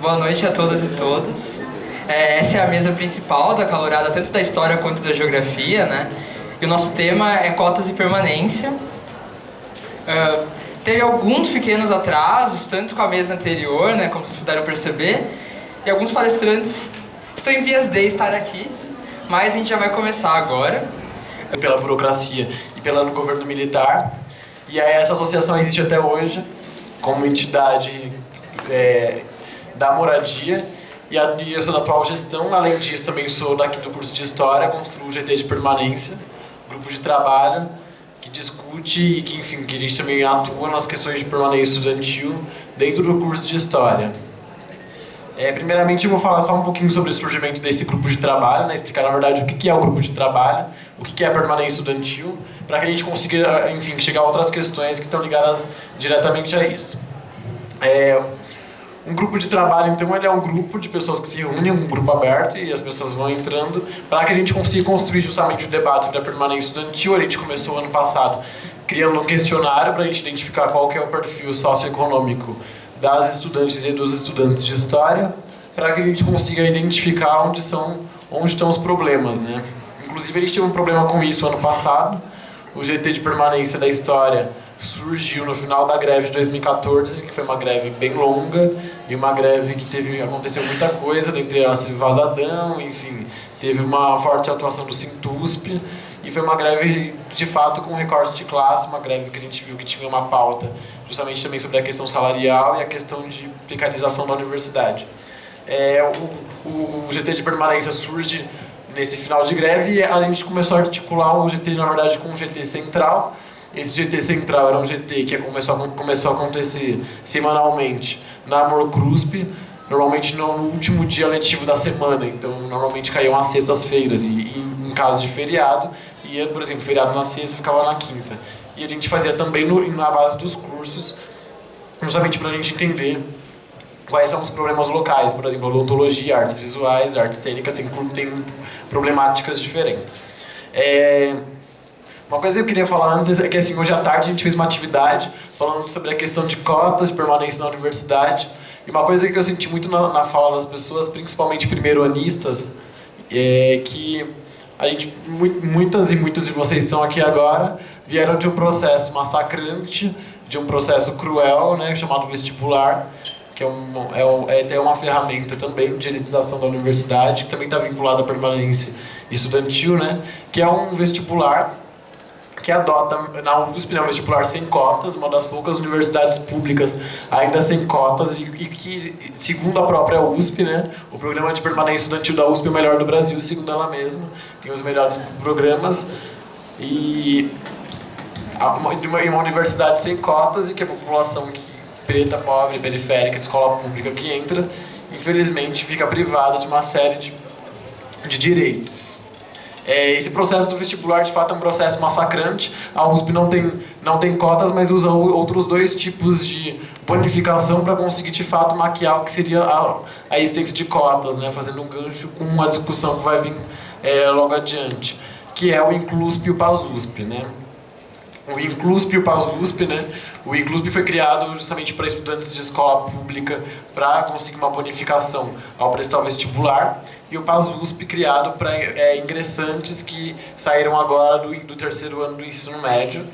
Boa noite a todas e todos. Essa é a mesa principal da calorada, tanto da história quanto da geografia, né? E o nosso tema é cotas e permanência. Teve alguns pequenos atrasos, tanto com a mesa anterior, né, como vocês puderam perceber, e alguns palestrantes estão em vias de estar aqui, mas a gente já vai começar agora. Pela burocracia e pelo governo militar. E aí essa associação existe até hoje como entidade da moradia e eu sou da atual gestão. Além disso, também sou daqui do curso de História, construo o GT de Permanência, grupo de trabalho que discute e que, enfim, que a gente também atua nas questões de permanência estudantil dentro do curso de História. Primeiramente, eu vou falar só um pouquinho sobre o surgimento desse grupo de trabalho, né? Explicar, na verdade, o que é o grupo de trabalho, o que é a permanência estudantil, para que a gente consiga, enfim, chegar a outras questões que estão ligadas diretamente a isso. Um grupo de trabalho, então, ele é um grupo de pessoas que se reúnem, um grupo aberto, e as pessoas vão entrando, para que a gente consiga construir justamente o debate sobre a permanência estudantil. A gente começou ano passado criando um questionário para a gente identificar qual que é o perfil socioeconômico das estudantes e dos estudantes de História, para que a gente consiga identificar onde estão os problemas, né? Inclusive, a gente teve um problema com isso ano passado. O GT de Permanência da História surgiu no final da greve de 2014, que foi uma greve bem longa, e uma greve que aconteceu muita coisa, dentre elas vazadão, enfim, teve uma forte atuação do Sintusp, e foi uma greve, de fato, com recorte de classe, uma greve que a gente viu que tinha uma pauta justamente também sobre a questão salarial e a questão de precarização da universidade. O GT de Permanência surge nesse final de greve e a gente começou a articular o GT, na verdade, com o GT Central. Esse GT Central era um GT que começou a acontecer semanalmente na Amor CRUSP, normalmente no último dia letivo da semana, então normalmente caíam às sextas-feiras e em caso de feriado, ia, por exemplo, feriado na sexta ficava na quinta. E a gente fazia também na base dos cursos, justamente para a gente entender quais são os problemas locais, por exemplo, odontologia, artes visuais, artes cênicas, tem problemáticas diferentes. Uma coisa que eu queria falar antes é que assim, hoje à tarde a gente fez uma atividade falando sobre a questão de cotas de permanência na universidade, e uma coisa que eu senti muito na fala das pessoas, principalmente primeiro-anistas, é que muitas e muitos de vocês estão aqui agora vieram de um processo massacrante, de um processo cruel, né, chamado vestibular, que é uma ferramenta também de elitização da universidade, que também está vinculada à permanência estudantil, né, que é um vestibular que adota na USP, né, um vestibular sem cotas, uma das poucas universidades públicas ainda sem cotas, e que, segundo a própria USP, né, o programa de permanência estudantil da USP é o melhor do Brasil, segundo ela mesma, tem os melhores programas, e uma universidade sem cotas, e que a população preta, pobre, periférica, de escola pública que entra, infelizmente fica privada de uma série de direitos. Esse processo do vestibular, de fato, é um processo massacrante. A USP não tem cotas, mas usa outros dois tipos de bonificação para conseguir, de fato, maquiar o que seria a existência de cotas, né? Fazendo um gancho com uma discussão que vai vir logo adiante, que é o Inclusp e o PASUSP, né? O Inclusp e o PASUSP, né? O Inclusp foi criado justamente para estudantes de escola pública para conseguir uma bonificação ao prestar o vestibular, e o PASUSP criado para ingressantes que saíram agora do terceiro ano do ensino médio.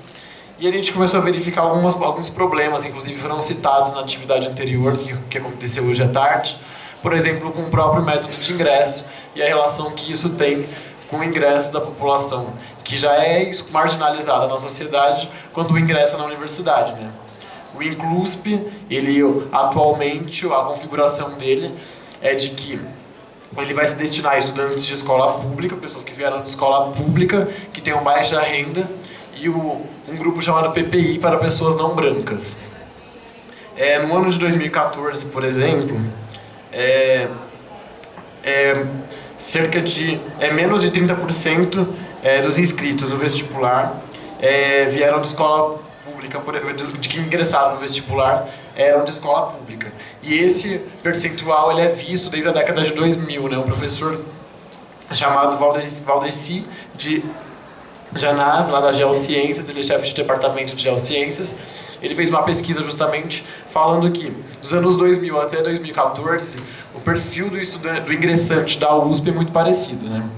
E a gente começou a verificar alguns problemas, inclusive foram citados na atividade anterior, que aconteceu hoje à tarde, por exemplo, com o próprio método de ingresso e a relação que isso tem com o ingresso da população, que já é marginalizada na sociedade quando ingressa na universidade, né? O Inclusp, atualmente, a configuração dele é de que ele vai se destinar a estudantes de escola pública, pessoas que vieram de escola pública, que tenham baixa renda, e um grupo chamado PPI para pessoas não brancas. No ano de 2014, por exemplo, menos de 30% dos inscritos no vestibular vieram de escola pública, de que ingressaram no vestibular eram de escola pública. E esse percentual ele é visto desde a década de 2000, né? Um professor chamado Valdeci de Janás, lá das Geociências, ele é chefe de departamento de Geociências, ele fez uma pesquisa justamente falando que dos anos 2000 até 2014, o perfil do estudante, do ingressante da USP é muito parecido, né?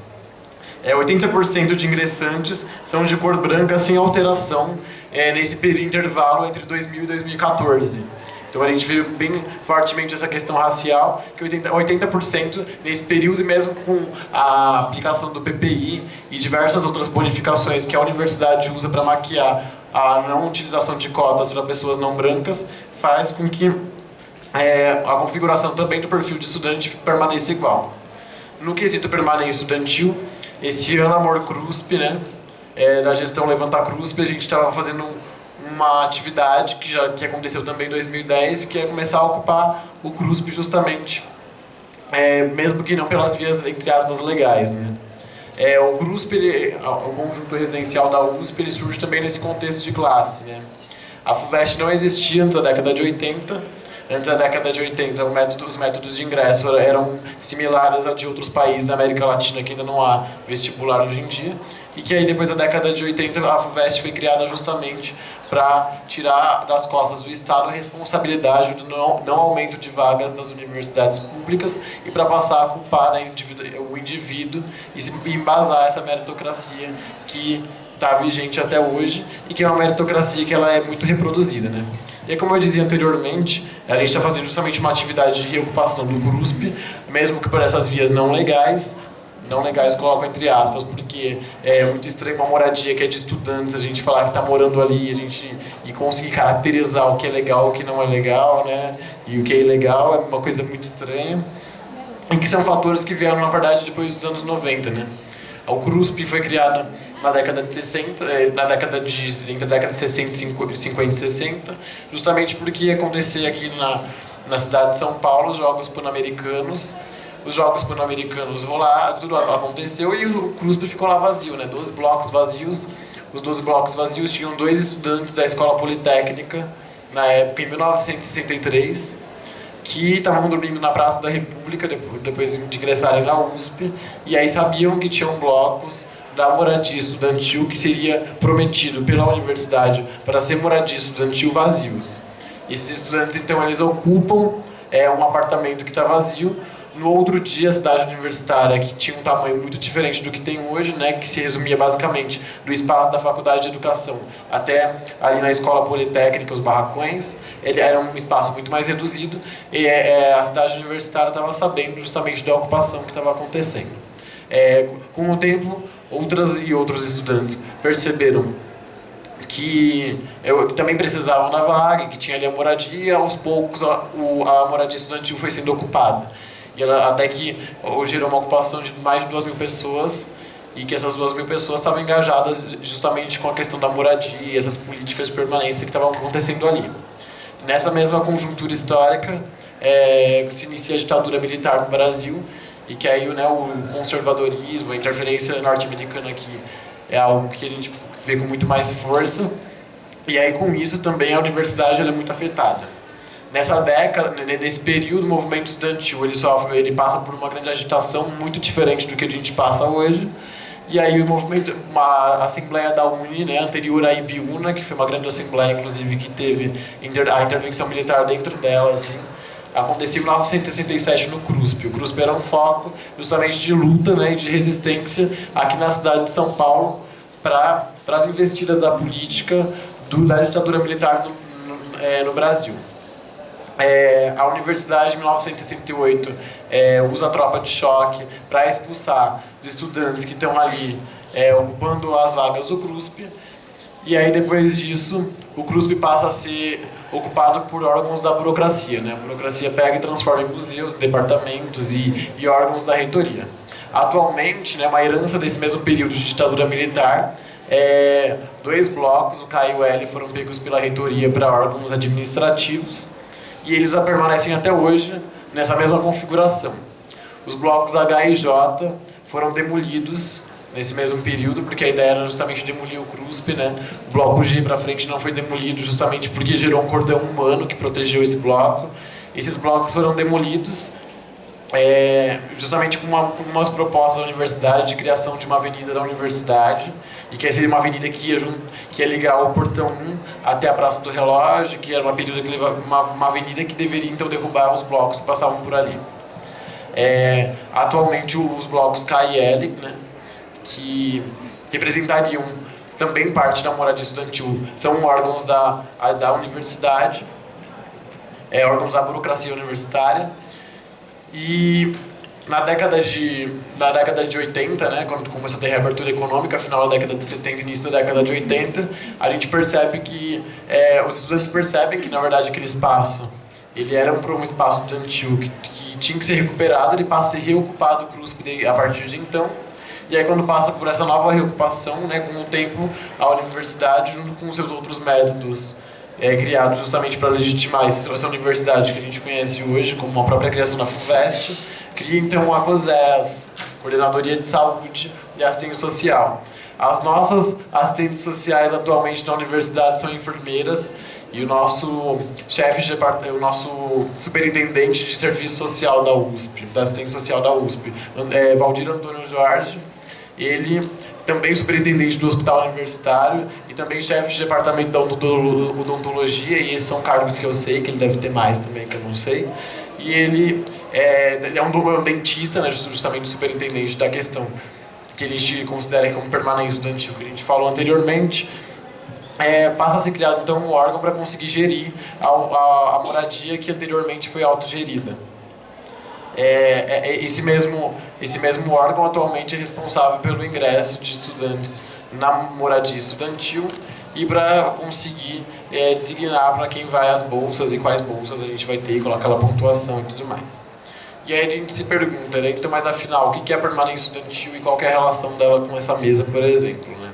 80% de ingressantes são de cor branca sem alteração nesse intervalo entre 2000 e 2014. Então a gente viu bem fortemente essa questão racial, que 80% nesse período, e mesmo com a aplicação do PPI e diversas outras bonificações que a universidade usa para maquiar a não utilização de cotas para pessoas não brancas, faz com que a configuração também do perfil de estudante permaneça igual. No quesito permanência estudantil, esse ano a Morcrusp, né, da gestão Levanta Crusp, a gente estava fazendo uma atividade que aconteceu também em 2010, que é começar a ocupar o CRUSP justamente, mesmo que não pelas vias, entre aspas, legais, né? O CRUSP, o conjunto residencial da USP, ele surge também nesse contexto de classe, né? A FUVEST não existia antes da década de 80. Antes da década de 80, os métodos de ingresso eram similares a de outros países da América Latina, que ainda não há vestibular hoje em dia. E que aí, depois da década de 80, a FUVEST foi criada justamente para tirar das costas do Estado a responsabilidade do não aumento de vagas das universidades públicas e para passar a culpar o indivíduo e embasar essa meritocracia que está vigente até hoje e que é uma meritocracia que ela é muito reproduzida, né? E como eu dizia anteriormente, a gente está fazendo justamente uma atividade de reocupação do CRUSP, mesmo que por essas vias não legais coloco entre aspas, porque é muito estranho uma moradia que é de estudantes, a gente falar que está morando ali, e conseguir caracterizar o que é legal, o que não é legal, né? E o que é ilegal é uma coisa muito estranha, e que são fatores que vieram, na verdade, depois dos anos 90, né? O CRUSP foi criado na década de 60, entre a década de 60 e 50 e 60, justamente porque ia acontecer aqui na cidade de São Paulo os Jogos Pan-Americanos. Os Jogos Pan-Americanos rolaram, tudo aconteceu e o CRUSP ficou lá vazio, né? 12 blocos vazios. Os 12 blocos vazios tinham 2 estudantes da Escola Politécnica, na época, em 1963, que estavam dormindo na Praça da República, depois de ingressarem na USP, e aí sabiam que tinham blocos da moradia estudantil que seria prometido pela universidade para ser moradia estudantil vazios. Esses estudantes, então, eles ocupam um apartamento que está vazio. No outro dia, a cidade universitária, que tinha um tamanho muito diferente do que tem hoje, né, que se resumia basicamente do espaço da Faculdade de Educação até ali na Escola Politécnica, os barracões, ele era um espaço muito mais reduzido, e a cidade universitária estava sabendo justamente da ocupação que estava acontecendo. Com o tempo, outros estudantes perceberam que também precisavam da vaga, que tinha ali a moradia, aos poucos a moradia estudantil foi sendo ocupada. E até que gerou uma ocupação de mais de 2.000 pessoas, e que essas 2.000 pessoas estavam engajadas justamente com a questão da moradia, essas políticas de permanência que estavam acontecendo ali. Nessa mesma conjuntura histórica, se inicia a ditadura militar no Brasil, e que aí o conservadorismo, a interferência norte-americana aqui é algo que a gente vê com muito mais força, e aí com isso também a universidade ela é muito afetada. Nessa década, nesse período, o movimento estudantil ele passa por uma grande agitação muito diferente do que a gente passa hoje. E aí uma assembleia da UNE, né, anterior à Ibiúna, que foi uma grande assembleia, inclusive, que teve a intervenção militar dentro dela, assim, aconteceu em 1967 no CRUSP. O CRUSP era um foco justamente de luta, né, e de resistência aqui na cidade de São Paulo para as investidas da política da ditadura militar no Brasil. A universidade, em 1968, usa a tropa de choque para expulsar os estudantes que estão ali ocupando as vagas do CRUSP. E aí, depois disso, o CRUSP passa a ser ocupado por órgãos da burocracia, né? A burocracia pega e transforma em museus, departamentos e órgãos da reitoria. Atualmente, né, uma herança desse mesmo período de ditadura militar, 2 blocos, o K e o L, foram pegos pela reitoria para órgãos administrativos, e eles permanecem até hoje nessa mesma configuração. Os blocos H e J foram demolidos nesse mesmo período, porque a ideia era justamente demolir o CRUSP, né? O bloco G para frente não foi demolido justamente porque gerou um cordão humano que protegeu esse bloco. Esses blocos foram demolidos justamente com umas propostas da universidade de criação de uma avenida da universidade, e que seria uma avenida que ia ligar o Portão 1 até a Praça do Relógio, que era uma avenida que deveria então derrubar os blocos que passavam por ali. Atualmente os blocos K e L, né, que representariam também parte da moradia estudantil, são órgãos da universidade, órgãos da burocracia universitária. E na década de 80, né, quando começou a ter reabertura econômica, final da década de 70 início da década de 80, a gente percebe que, os estudantes percebem que, na verdade, aquele espaço, ele era um espaço estudantil que tinha que ser recuperado, ele passa a ser reocupado pelo USP a partir de então. E aí, quando passa por essa nova reocupação, né, com o tempo, a universidade, junto com os seus outros métodos, criado justamente para legitimar essa universidade que a gente conhece hoje, como a própria criação da FUVEST, cria então a COSES, Coordenadoria de Saúde e Assistência Social. As nossas assistentes sociais atualmente na universidade são enfermeiras, e o nosso o nosso superintendente de serviço social da USP, da assistência social da USP, Valdir Antônio Jorge, ele também superintendente do hospital universitário e também chefe de departamento da odontologia, e esses são cargos que eu sei, que ele deve ter mais também, que eu não sei. E ele é um dentista, né, justamente superintendente da questão que a gente considera como permanência estudantil, que a gente falou anteriormente. Passa a ser criado então um órgão para conseguir gerir a moradia que anteriormente foi autogerida. Esse mesmo órgão atualmente é responsável pelo ingresso de estudantes na moradia estudantil e para conseguir designar para quem vai as bolsas e quais bolsas a gente vai ter, colocar aquela pontuação e tudo mais. E aí a gente se pergunta, né, então, mas afinal, o que é a permanência estudantil e qual é a relação dela com essa mesa, por exemplo, né?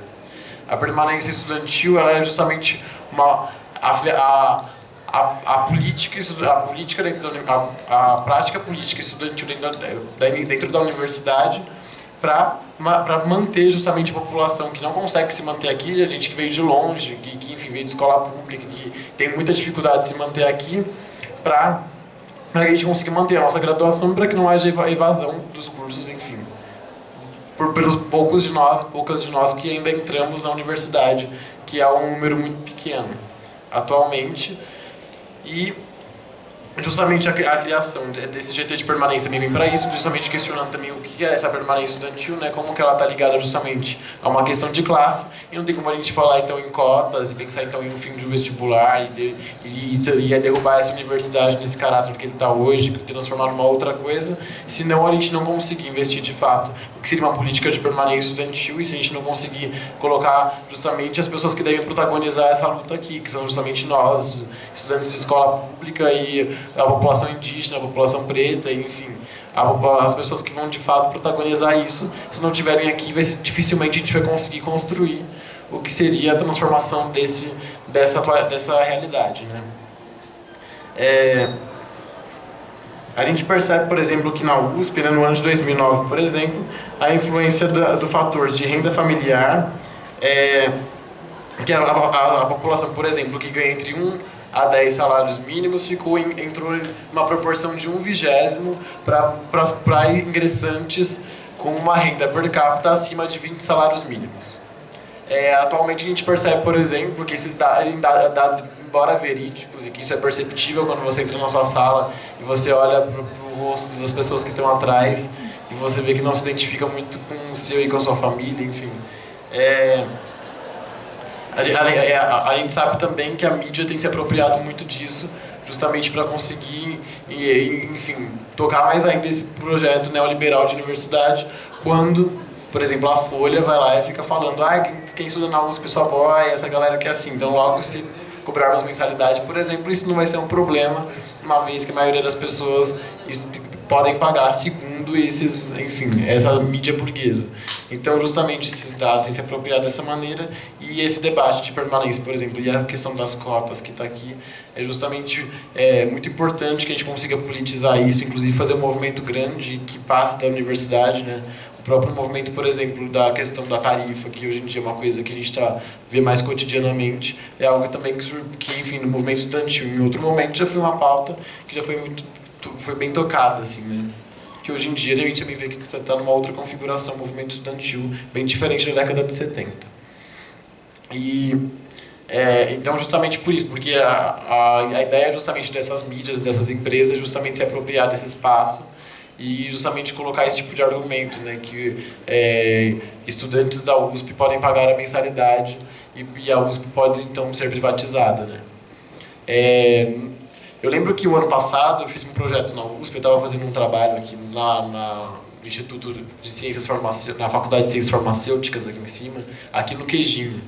A permanência estudantil, ela é justamente a prática política estudantil dentro da universidade para manter justamente a população que não consegue se manter aqui, a gente que veio de longe, que enfim, veio de escola pública, que tem muita dificuldade de se manter aqui, para a gente conseguir manter a nossa graduação, para que não haja evasão dos cursos, enfim. Pelos poucas de nós que ainda entramos na universidade, que é um número muito pequeno atualmente. E justamente a criação desse GT de permanência vem para isso, justamente questionando também o que é essa permanência estudantil, né, como que ela está ligada justamente a uma questão de classe, e não tem como a gente falar então em cotas e pensar então em um fim de vestibular e derrubar essa universidade nesse caráter que ele está hoje, transformar numa outra coisa, senão a gente não conseguir investir de fato o que seria uma política de permanência estudantil, e se a gente não conseguir colocar justamente as pessoas que devem protagonizar essa luta aqui, que são justamente nós, estudantes de escola pública, e a população indígena, a população preta, enfim, as pessoas que vão de fato protagonizar isso. Se não estiverem aqui, dificilmente a gente vai conseguir construir o que seria a transformação dessa realidade, né? A gente percebe, por exemplo, que na USP, né, no ano de 2009, por exemplo, a influência do fator de renda familiar, que a população, por exemplo, que ganha entre 1 a 10 salários mínimos, entrou em uma proporção de 1/20 para ingressantes com uma renda per capita acima de 20 salários mínimos. Atualmente a gente percebe, por exemplo, que esses dados, embora verídicos, e que isso é perceptível quando você entra na sua sala e você olha para o rosto das pessoas que estão atrás e você vê que não se identifica muito com o seu e com a sua família, enfim. A gente sabe também que a mídia tem se apropriado muito disso, justamente para conseguir, enfim, tocar mais ainda esse projeto neoliberal de universidade, quando, por exemplo, a Folha vai lá e fica falando: quem estuda na USP só boy, essa galera que é assim. Então, logo, se cobrarmos mensalidade, por exemplo, isso não vai ser um problema, uma vez que a maioria das pessoas podem pagar segundo essa mídia burguesa. Então, justamente esses dados têm se apropriado dessa maneira, e esse debate de permanência, por exemplo, e a questão das cotas que está aqui, é justamente muito importante que a gente consiga politizar isso, inclusive fazer um movimento grande que passe da universidade, né? O próprio movimento, por exemplo, da questão da tarifa, que hoje em dia é uma coisa que a gente vê mais cotidianamente, é algo também que, enfim, no movimento estudantil, em outro momento, já foi uma pauta que já foi bem tocada, assim, né? que hoje em dia a gente também vê que está numa outra configuração, movimento estudantil, bem diferente da década de 70. Então, justamente por isso, porque a ideia justamente dessas mídias, dessas empresas, justamente se apropriar desse espaço e justamente colocar esse tipo de argumento, né, que estudantes da USP podem pagar a mensalidade e a USP pode, então, ser privatizada, né. Eu lembro que o ano passado eu fiz um projeto na USP, eu estava fazendo um trabalho aqui no Instituto de Ciências Farmacêuticas, na Faculdade de Ciências Farmacêuticas aqui em cima, aqui no Queijinho.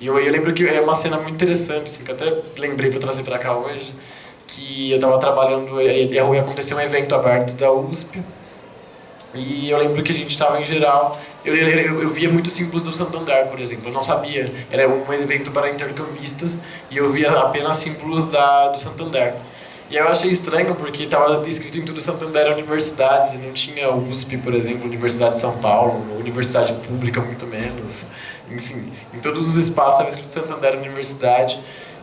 E eu lembro que é uma cena muito interessante, assim, que eu até lembrei para trazer para cá hoje, que eu estava trabalhando, ia acontecer um evento aberto da USP, e eu lembro que a gente estava em geral, eu via muitos símbolos do Santander, por exemplo, eu não sabia, era um evento para intercambistas, e eu via apenas símbolos do Santander. E eu achei estranho porque estava escrito em tudo Santander Universidades, e não tinha USP, por exemplo, Universidade de São Paulo, Universidade Pública muito menos. Enfim, em todos os espaços estava escrito Santander Universidade,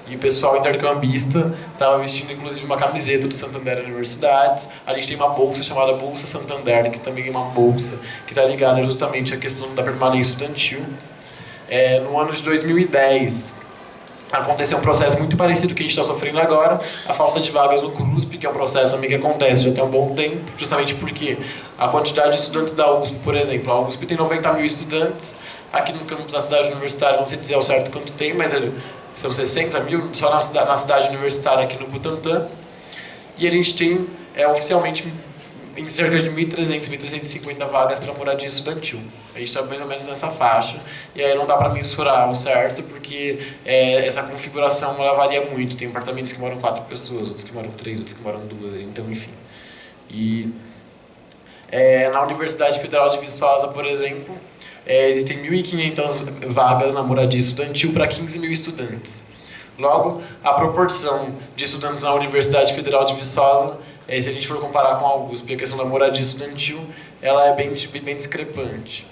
e o pessoal intercambista estava vestindo inclusive uma camiseta do Santander Universidades. A gente tem uma bolsa chamada Bolsa Santander, que também é uma bolsa que está ligada justamente à questão da permanência estudantil. No ano de 2010, aconteceu um processo muito parecido que a gente está sofrendo agora, a falta de vagas no CRUSP, que é um processo também que acontece já tem um bom tempo, justamente porque a quantidade de estudantes da USP, por exemplo, a USP tem 90 mil estudantes, aqui no campus da cidade universitária, não sei dizer ao certo quanto tem, mas são 60 mil só na cidade universitária aqui no Butantã, e a gente tem oficialmente em cerca de 1.300, 1.350 vagas para moradia estudantil. A gente está mais ou menos nessa faixa, e aí não dá para mensurar o certo, porque essa configuração ela varia muito. Tem apartamentos que moram 4 pessoas, outros que moram 3, outros que moram 2, então enfim. Na Universidade Federal de Viçosa, por exemplo, existem 1.500 vagas na moradia estudantil para 15 mil estudantes. Logo, a proporção de estudantes na Universidade Federal de Viçosa, se a gente for comparar com a USP, a questão da moradia estudantil, ela é bem discrepante.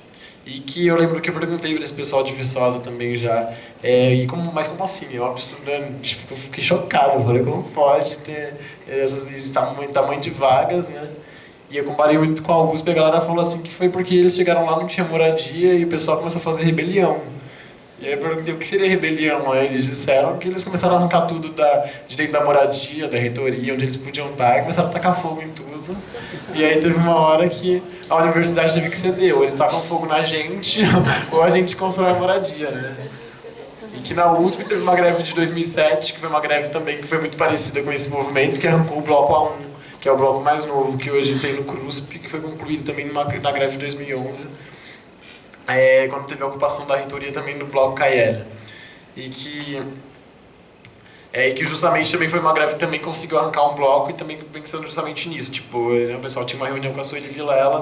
E que eu lembro que eu perguntei para esse pessoal de Viçosa também já, mas como assim? Eu estudante, eu fiquei chocado, eu falei, como pode ter esse tamanho de vagas, né? E eu comparei muito com a USP, a galera falou assim que foi porque eles chegaram lá, não tinha moradia, e o pessoal começou a fazer rebelião. E aí eu perguntei o que seria rebelião, aí eles disseram que eles começaram a arrancar tudo de dentro da moradia, da reitoria, onde eles podiam estar, e começaram a tacar fogo em tudo. E aí teve uma hora que a universidade teve que ceder, ou eles tacam fogo na gente, ou a gente constrói moradia, né? E que na USP teve uma greve de 2007, que foi uma greve também que foi muito parecida com esse movimento, que arrancou o bloco A1, que é o bloco mais novo que hoje tem no CRUSP, que foi concluído também na greve de 2011, quando teve a ocupação da reitoria também no bloco KL. E que justamente também foi uma greve que também conseguiu arrancar um bloco, e também pensando justamente nisso, tipo, o pessoal tinha uma reunião com a Sueli Vilela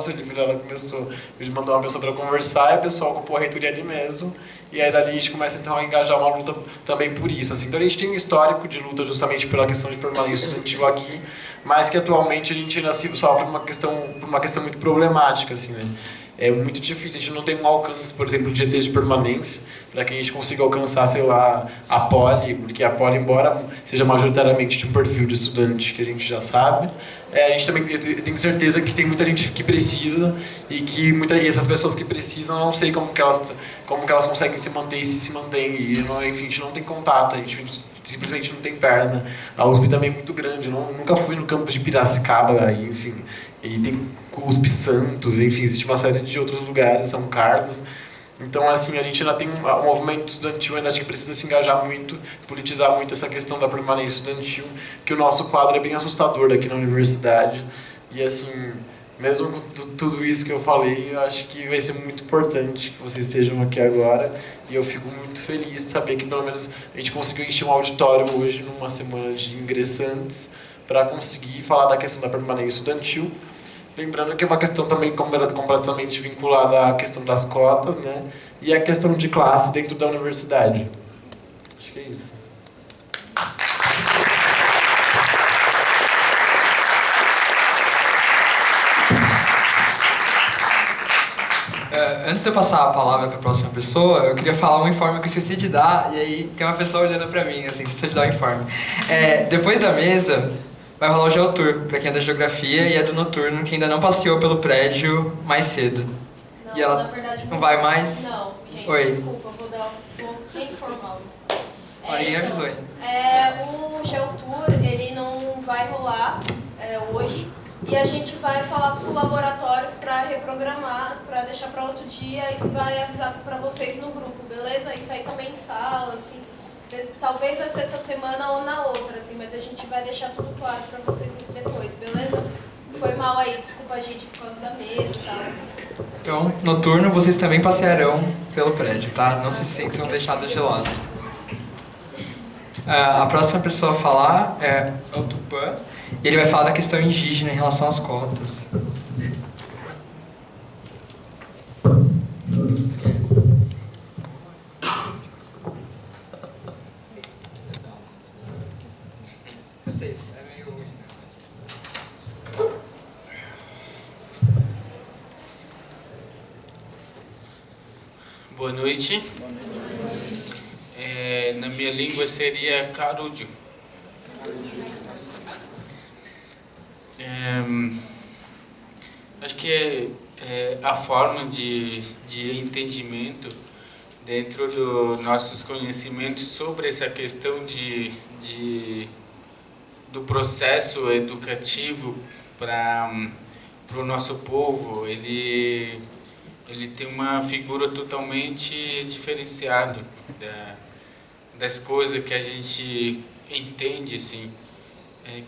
mandou uma pessoa para conversar, e o pessoal ocupou a reitoria ali mesmo, e aí dali a gente começa então a engajar uma luta também por isso, assim. Então a gente tem um histórico de luta justamente pela questão de permanência estudantil aqui, mas que atualmente a gente ainda sofre por uma questão muito problemática, assim, né? É muito difícil, a gente não tem um alcance, por exemplo, de GTs de permanência, para que a gente consiga alcançar, sei lá, a Poli, porque a Poli, embora seja majoritariamente de um perfil de estudante que a gente já sabe, a gente também tem certeza que tem muita gente que precisa, e essas pessoas que precisam, eu não sei como que elas conseguem se manter e se mantêm, e enfim, a gente não tem contato, a gente simplesmente não tem perna. A USP também é muito grande, eu nunca fui no campus de Piracicaba, enfim, e tem USP Santos, enfim, existe uma série de outros lugares, São Carlos. Então, assim, a gente ainda tem um movimento estudantil, ainda acho que precisa se engajar muito, politizar muito essa questão da permanência estudantil, que o nosso quadro é bem assustador aqui na universidade. E, assim, mesmo com tudo isso que eu falei, eu acho que vai ser muito importante que vocês estejam aqui agora. E eu fico muito feliz de saber que, pelo menos, a gente conseguiu encher um auditório hoje, numa semana de ingressantes, para conseguir falar da questão da permanência estudantil. Lembrando que é uma questão também completamente vinculada à questão das cotas, né? E a questão de classe dentro da universidade. Acho que é isso. Antes de eu passar a palavra para a próxima pessoa, eu queria falar um informe que eu esqueci de dar, e aí tem uma pessoa olhando para mim, assim, esqueci de dar o informe. Depois da mesa, vai rolar o Geotour, pra quem é da geografia, e é do noturno, que ainda não passeou pelo prédio mais cedo. Não, E ela na verdade, não vai mais? Não, gente, Oi. desculpa, vou reinformá-lo. Ninguém avisou ainda. O Geotour, ele não vai rolar hoje, e a gente vai falar para os laboratórios para reprogramar, para deixar para outro dia e vai avisar para vocês no grupo, beleza? Isso aí também em sala, assim, talvez vai ser essa semana ou na outra, assim, mas a gente vai deixar tudo claro para vocês depois, beleza? Foi mal aí, desculpa a gente por causa da mesa e tal. Assim. Então, noturno, vocês também passearão pelo prédio, tá? Não se sintam deixados de lado. A próxima pessoa a falar é o Tupã, e ele vai falar da questão indígena em relação às cotas. Boa noite. Na minha língua seria Carudio. Acho que é a forma de entendimento dentro dos nossos conhecimentos sobre essa questão do processo educativo para o nosso povo. Ele tem uma figura totalmente diferenciada das coisas que a gente entende, assim,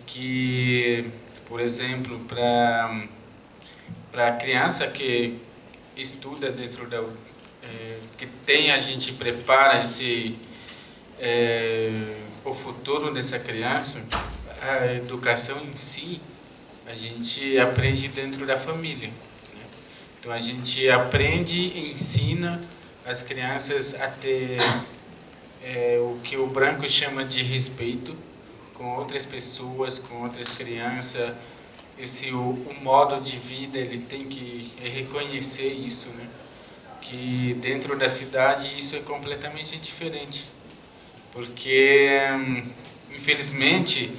que, por exemplo, para a criança que estuda dentro que a gente prepara o futuro dessa criança, a educação em si, a gente aprende dentro da família. Então a gente aprende e ensina as crianças a ter o que o branco chama de respeito com outras pessoas, com outras crianças. O modo de vida, ele tem que reconhecer isso, né? Que dentro da cidade isso é completamente diferente. Porque, infelizmente,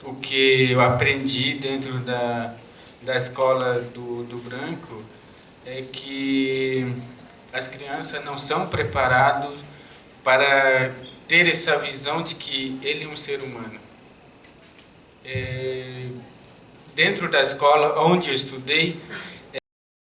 o que eu aprendi dentro da escola do branco é que as crianças não são preparadas para ter essa visão de que ele é um ser humano. Dentro da escola onde eu estudei,